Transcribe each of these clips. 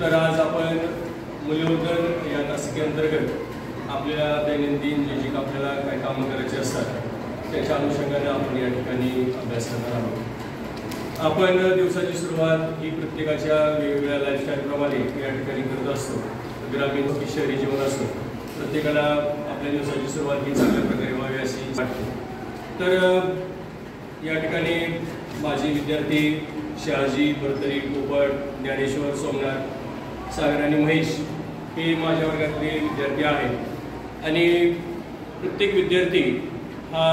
तर आज आपण मूल्यवर्धन या तासिकेअंतर्गत आपल्या दैनंदिन जे आपल्याला काही कामं करायची असतात त्याच्या अनुषंगाने आपण या ठिकाणी अभ्यास करणार आहोत। आपण दिवसाची सुरुवात ही प्रत्येकाच्या वेगवेगळ्या लाईफस्टाईलप्रमाणे या ठिकाणी करत असतो। ग्रामीण की शहरी जीवन असो, प्रत्येकाला आपल्या दिवसाची सुरुवात ही चांगल्या प्रकारे व्हावी अशी वाटते। तर या ठिकाणी माझे विद्यार्थी शहाजी, भरतरी, पोपट, ज्ञानेश्वर, सोमनाथ, सागर आणि महेश हे माझ्या वर्गातले विद्यार्थी आहेत आणि प्रत्येक विद्यार्थी हा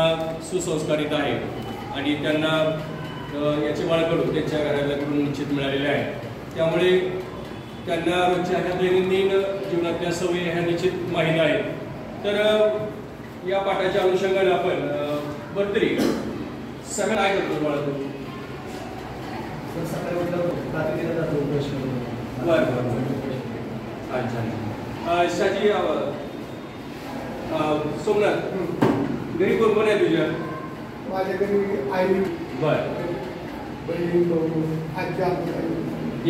सुसंस्कारित आहे आणि त्यांना याचे बाळकडून त्यांच्या घराकडून निश्चित मिळालेले आहे। त्यामुळे त्यांना रोजच्या ह्या दैनंदिन जीवनातल्या सवयी ह्या निश्चित माहीत आहेत। तर या पाठाच्या अनुषंगाने आपण भरतरी सगळं काय करतो बाळकडून शाजी सोमनाथ घरी कोण कोण आहे तुझ्या? माझ्या घरी आई, बहीण, भाऊ, आजी,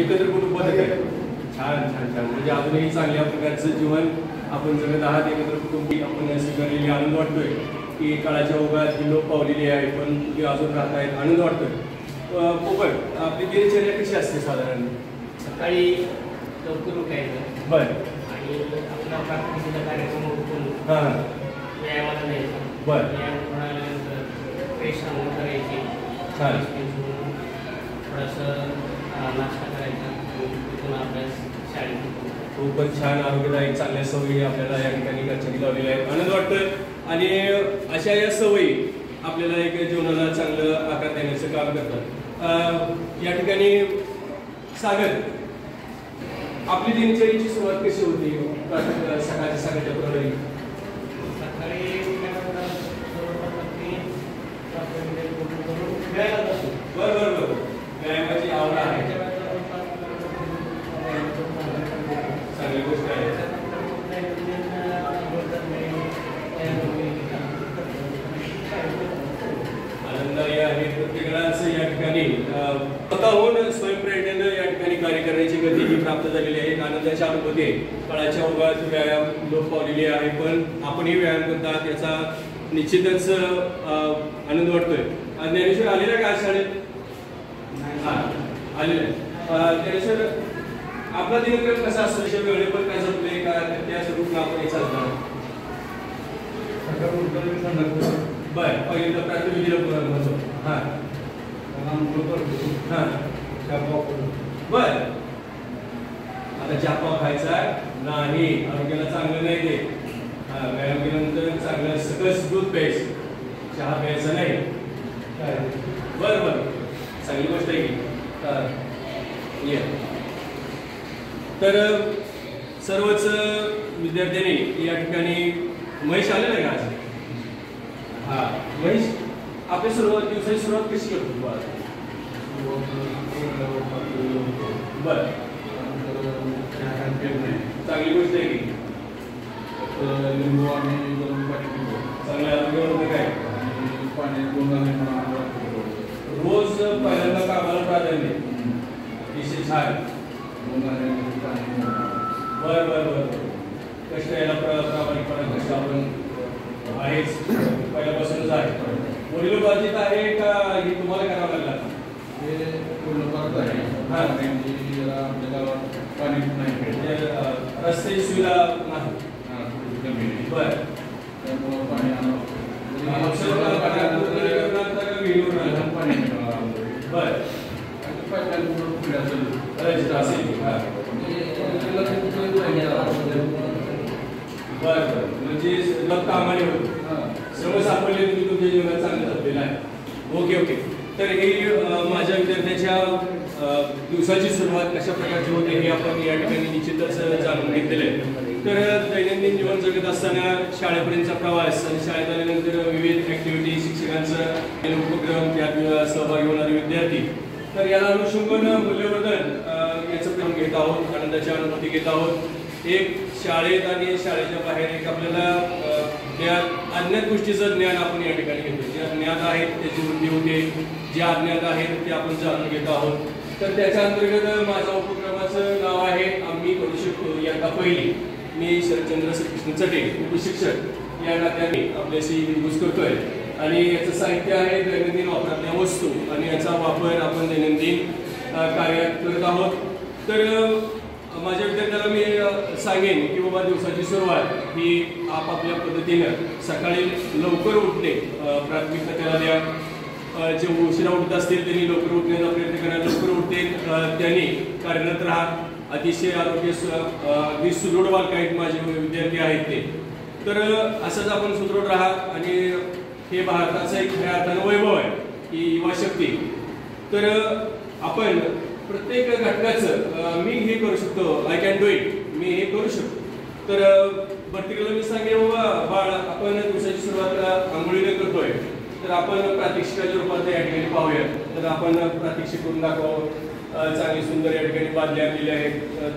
एकत्र कुटुंब आहे। छान छान छान, म्हणजे अजूनही चांगल्या प्रकारचं जीवन आपण जगत आहात। एकत्र कुटुंबी आपण स्वीकारलेली आनंद वाटतोय की काळाच्या ओघात ही लोक पावलेली आहे पण ती अजून राहत आहेत, आनंद वाटतोय। पोपट, आपली दिनचर्या कशी असते साधारण? सकाळी लवकर उठायचं आणि आपला प्राथमिक कार्यक्रम उठून व्यायामाला जायचं। व्यायाम झाल्यानंतर फ्रेश आंघोळ करायची, थोडंसं नाश्ता करायचा, पुन्हा अभ्यास शाळेत। खूपच छान, आरोग्यदायी चांगल्या सवयी आपल्याला या ठिकाणी घरच्यांनी लावलेल्या आहेत, आनंद वाटतोय। आणि अशा या सवयी आपल्याला एक जीवनाला चांगलं आकार देण्याचं काम करतात। या ठिकाणी सागर, आपली दिनचर्येची सुरुवात कशी होती? सकाळच्या प्रहरी बरोबर, व्यायामाची आवड आहे, चांगली गोष्ट आहे। आनंददायी आहे प्रत्येकालाच या ठिकाणी स्वतःहून स्वयंप्रेरणेनं या ठिकाणी कार्य करण्याची गती ही प्राप्त झालेली आहे। एक आनंदाची अनुभूती आहे। काळाच्या ओघात व्यायाम लोप पावलेली आहे पण आपणही व्यायाम करतात याचा निश्चितच आनंद वाटतोय। ज्ञानेश्वर आलेला का शाळेत? आलेला। ज्ञानेश्वर, आपला दिनक्रम कसा असतो? वेळे पण काय जपले का त्या स्वरूपात आपण हे चालतात? बरं, पहिले तर प्राथमिक म्हणतो बर। आता चहा पाव खायचा नाही, आरोग्याला चांगलं नाही ते। व्यायाम केल्यानंतर चांगलं सकस दूध प्यायचं, चहा प्यायचा नाही। बरं बरं, चांगली गोष्ट आहे की। तर सर्वच विद्यार्थ्यांनी या ठिकाणी महेश आलेला आहे का आज? महेश, आपली दिवसाची सुरुवात कशी करतो बाळा? बर, चांगली गोष्ट आहे की। लिंबू आणि गरम पाणी पितो, चांगल्या आरोग्यावर काय पाणी 2 रोज पहिल्यांदा कामाला प्राधान्य, विशेष छान। बर बर बर, कष्ट यायला प्रामाणिकपणा कष्ट आपण आहेच, पहिल्यापासूनच आहे। वडील बाधित आहे का हे तुम्हाला करावं लागलं? हे पूर्ण करत आहे। आपल्या गावात पाणी नाही, रस्त्याची सुविधा नाही। बर, त्यामुळे पाणी बर, म्हणजे कामाने होतं, सगळं सापडले तुम्ही तुमच्या जीवनात चांगलं जपलेलं आहे। ओके ओके, तर हे माझ्या विद्यार्थ्याच्या दिवसाची सुरुवात कशा प्रकारची होते हे आपण या ठिकाणी निश्चितच जाणून घेतलेलं आहे। तर दैनंदिन जीवन जगत असताना शाळेपर्यंतचा प्रवास आणि शाळेत आल्यानंतर विविध ऍक्टिव्हिटी, शिक्षकांचं उपक्रम, त्यात सहभागी होणारे विद्यार्थी, तर याला अनुषंगान मूल्यवर्धन याचं प्रेम घेत आहोत, आनंदाची अनुभूती घेत आहोत। एक शाळेत आणि शाळेच्या बाहेर एक आपल्याला अज्ञात गोष्टीचं ज्ञान आपण या ठिकाणी घेतो। जे अज्ञात आहेत त्याची वृद्धी होते, जे अज्ञात आहेत ते आपण जाणून घेत आहोत। तर त्याच्या अंतर्गत माझ्या उपक्रमाचं नाव आहे यांना पहिली मी शरदचंद्र श्रीकृष्ण चटे उपशिक्षक या नात्याने आपल्याशी विनंती करतोय आणि याचं साहित्य आहे दैनंदिन वापरातल्या वस्तू आणि याचा वापर आपण दैनंदिन कार्यात करत आहोत. तर माझ्या विद्यार्थ्याला मी सांगेन की बाबा दिवसाची सुरुवात ही आपापल्या पद्धतीनं सकाळी लवकर उठणे प्राथमिकता त्याला द्या. जे उशिरा उठत असतील त्यांनी लवकर उठण्याचा प्रयत्न करा. लवकर उठते त्यांनी कार्यरत राहा. अतिशय आरोग्य अगदी सुदृढ बालक माझे विद्यार्थी आहेत ते. तर असंच आपण सुदृढ राहा आणि हे भारताचं एक खऱ्या अर्थानं वैभव आहे की युवा शक्ती. तर आपण प्रत्येक घटकाचं मी हे करू शकतो, आय कॅन डू इट, मी हे करू शकतो. तर प्रत्येकाला मी सांगेन बाबा बाळ आपण दिवसाची सुरुवात आंघोळीने करतोय तर आपण प्रात्यक्षिकाच्या रूपात या ठिकाणी पाहूया. तर आपण प्रात्यक्षिक करून दाखवावं. चांगली सुंदर या ठिकाणी बादल्या आणलेल्या आहेत,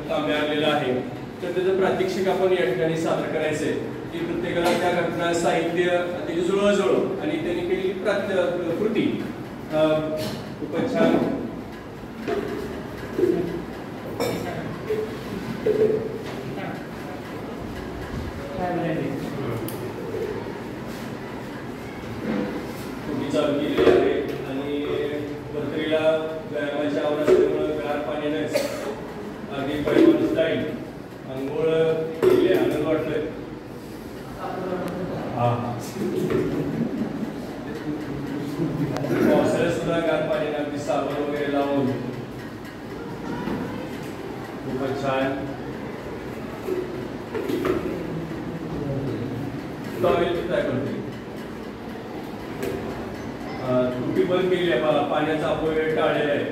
तांब्या आणलेला आहे. तर त्याचं प्रात्यक्षिक आपण या ठिकाणी सादर करायचं आहे की प्रत्येकाला त्या घटना साहित्य त्याची जुळवाजुळव आणि त्यांनी केलेली कृती खूपच छान. कृती चालू केलेली आहे आणि बर्तरीला व्यायामाच्या आवड असल्यामुळे गार पाण्यानेच अगदी पैमानच जाईल. अंघोळ केली, आनंद वाटतोय. पावसाळ्यात सुद्धा गार पाण्याने अगदी साबण वगैरे लावून खूपच छान. टॉवेल तयार करते. तुटी बंद केली आहे, पाण्याचा अपव्यय टाळलेला आहे.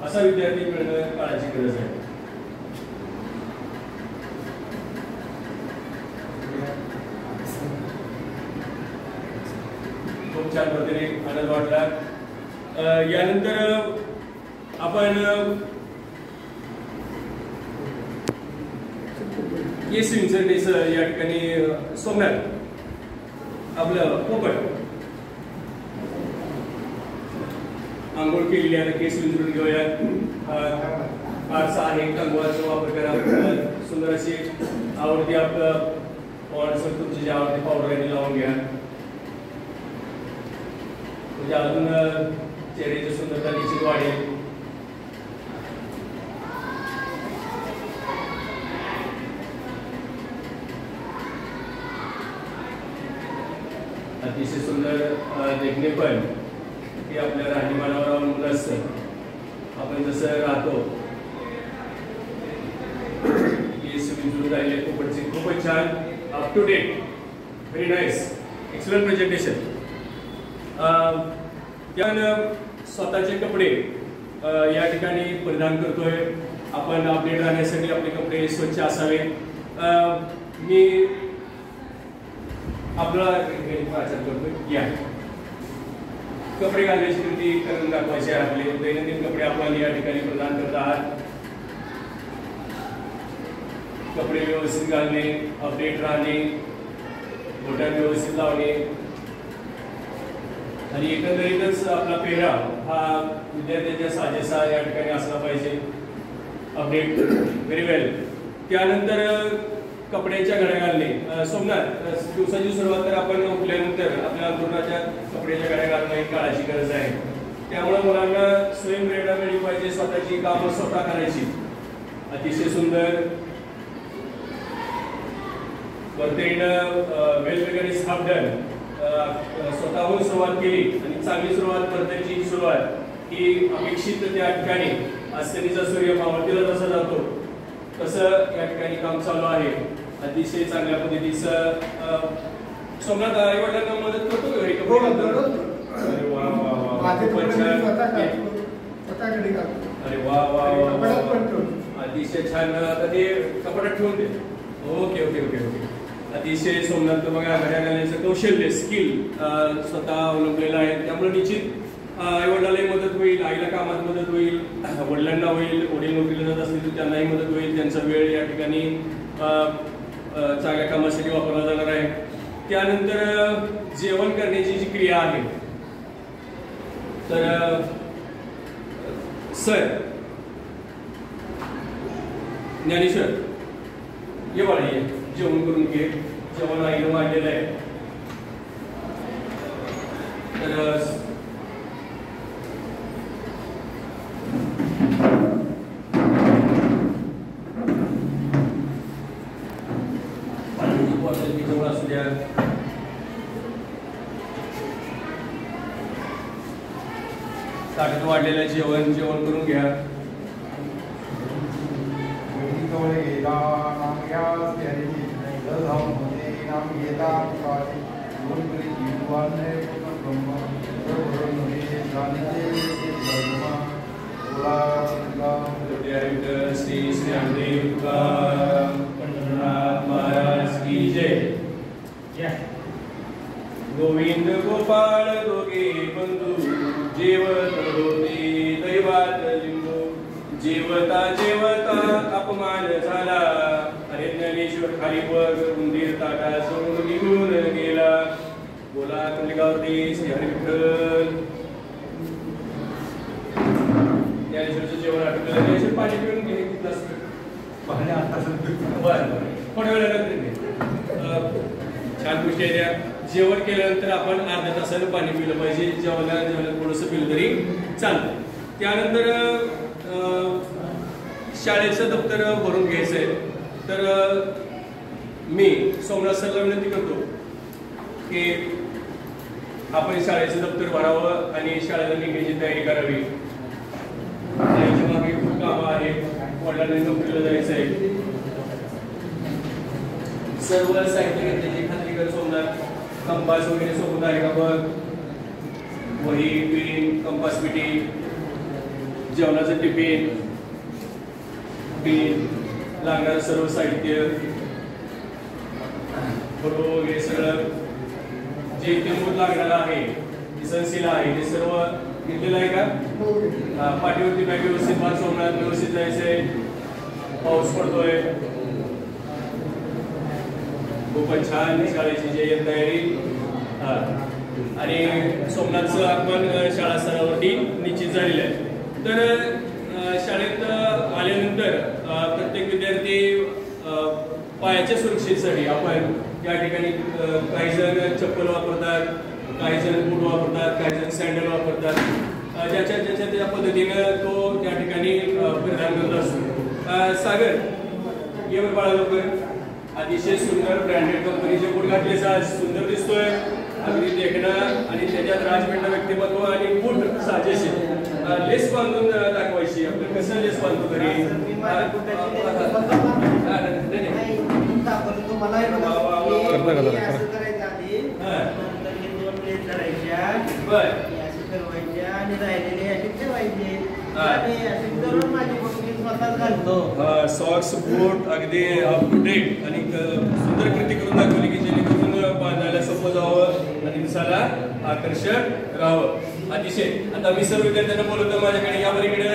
असा विद्यार्थी मिळणं काळाची गरज आहे. खूप छान पद्धतीने आनंद वाटला. यानंतर आपण केस विंचरण्याचं या ठिकाणी सोमनाथ आपलं पोपट आंघोळ केलेली आहे. केस विंचरून घेऊया. आरसा आहे, कंगवाचा वापर करा. सुंदर अशी आवडती आपलं पॉन्डसर तुमची जी आवडती पावडर आहे लावून घ्या. म्हणजे अजून चेहऱ्याची सुंदरता निश्चित वाढेल. अतिशय सुंदर देखणे पण हे आपल्या राहणीमानावर अवलंबून असतं. आपण जसं राहतो केस विंचरून राहिले पोपटचे. खूपच छान, up to date, very nice, excellent presentation. त्यानं स्वतःचे कपडे या ठिकाणी परिधान करतोय. आपण अपडेट राहण्यासाठी आपले कपडे स्वच्छ असावे. मी आपला वाचन करतोय. या कपडे घालण्याची कृती करून दाखवायची आहे. आपले दैनंदिन कपडे आपण या ठिकाणी प्रदान करत आहात. कपडे व्यवस्थित घालणे, अपडेट राहणे, बोटात व्यवस्थित लावणे आणि एकंदरीतच आपला पेहराव हा विद्यार्थ्यांच्या साजेसा या ठिकाणी असला पाहिजे. अपडेट, व्हेरी वेल. त्यानंतर कपड्यांच्या घड्या घालणे. सोमनाथ, दिवसाची सुरुवात तर आपण उठल्यानंतर आपल्या अंतरुणाच्या कपड्याच्या घड्या घालणं ही काळाची गरज आहे. त्यामुळे मुलांना स्वयंप्रेरणा मिळली पाहिजे, स्वतःची कामं स्वतः करायची. अतिशय सुंदर. वर्तणीनं वेगवेगळी सावधान स्वतःहून सुरुवात केली आणि चांगली सुरुवात वर्तणीची सुरुवात ही अपेक्षित त्या ठिकाणी अस्तेचा सूर्य मावळतीला जसा जातो तसं या ठिकाणी काम चालू आहे. अतिशय चांगल्या पद्धतीचं. सोमनाथ आई वडिलांना मदत करतो का घरी? अरे वा वा वा, अरे वा वा वा, अतिशय छान. आता ते कपड्यात ठेवून दे. Okay okay okay okay. अतिशय सोमनाथ बघा घड्या घालण्याचं कौशल्य, स्किल स्वतः अवलंबलेलं आहे. त्यामुळे निश्चित आई वडिलांनाही मदत होईल, आईला कामात मदत होईल, वडिलांना होईल, वडील नोकरीला जात असतील तर त्यांनाही मदत होईल. त्यांचा वेळ या ठिकाणी चांगल्या कामासाठी वापरला जाणार आहे. त्यानंतर जेवण करण्याची जी क्रिया आहे तर सर ज्ञानेश्वर ये बाळा ये जेवण करून घे. जेवण आईनं वाढलेलं आहे. तर पाण्याची बॉटल जवळ असू द्या. ताटात वाढलेलं जेवण करून घ्या. श्री श्रीरामदेव पंढरनाथ महाराज की जय. गोविंद गोपाळ दोघे बंधू जेवत होते दैवात लिंबू. जेवता जेवता अपमान झाला. अरे ज्ञानेश्वर खाली वर उंदीर ताटा सोडून निघून गेला. बोला कुंडलिकावरती श्री हरी विठ्ठल. ज्ञानेश्वरचं जेवण आटवलं. ज्ञानेश्वर पाणी पिऊन घे. पाणी आता बरं थोड्या वेळानंतर छान गोष्टी आहे त्या. जेवण केल्यानंतर आपण अर्ध्या तासानं पाणी पिलं पाहिजे. जेवणाला थोडंसं पिलं तरी चालतं. त्यानंतर शाळेचं दप्तर भरून घ्यायचं आहे. तर मी सोमनाथ सरला विनंती करतो की आपण शाळेचं दप्तर भरावं आणि शाळेला निघण्याची तयारी करावी. शाळेच्या मागे खूप कामं आहेत. वडिलांनी नोकरीला जायचं आहे. सर्व साहित्य घेतल्याची खात्री कर सोमनाथ. कंपास वगैरे सोबत आहे का बघ. वही पेन कंपास पेटी जेवणाचं टिफिन पेन लागणारं सर्व साहित्य फोटो वगैरे सगळं जे इथे लागणार आहे इसेन्शियल आहे ते सर्व घेतलेलं आहे का. पाठीवरती बॅग व्यवस्थित बांध सोमनाथ. व्यवस्थित जायचंय. पाऊस पडतोय. खूपच छान शाळेची जय्यत तयारी. आणि सोमनाथचं आपण शाळा स्तरावरती निश्चित झालेलं आहे. तर शाळेत आल्यानंतर प्रत्येक विद्यार्थी पायाच्या सुरक्षेसाठी आपण या ठिकाणी काही जण चप्पल वापरतात, काही जण बूट वापरतात, काही जण सँडल वापरतात. ज्याच्या त्या पद्धतीनं तो त्या ठिकाणी परिधान करत असतो. सागर ये बरं बाळा लवकर. अतिशय सुंदर ब्रँडेड कंपनीचे बूट घातले. सुंदर दिसतोय अगदी देखणं आणि त्याच्यात राजपेंडा व्यक्तिमत्व आणि बूट साजेसे. लेस बांधून दाखवायची. आपण कसं लेस बांधतो घरी. सॉक्स बूट अगदी अप टू डेट आणि सुंदर कृती करून दाखवली की जेणेकरून बांधायला सोपं जावं आणि दिसायला आकर्षक राहावं. अतिशय. आता मी सर्व विद्यार्थ्यांना बोलवतो माझ्याकडे. या बरीकडे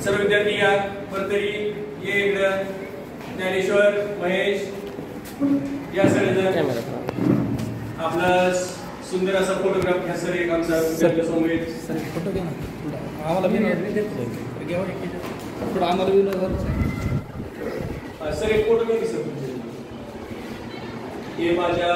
सर्व विद्यार्थी या. परतरी ये इकडं. ज्ञानेश्वर महेश या सगळेजण. आपला सुंदर असा फोटोग्राफ घ्या सर. एक आमचा समोर फोटो घ्या ना. आम्हाला सर एक फोटो घ्या की सर. हे माझ्या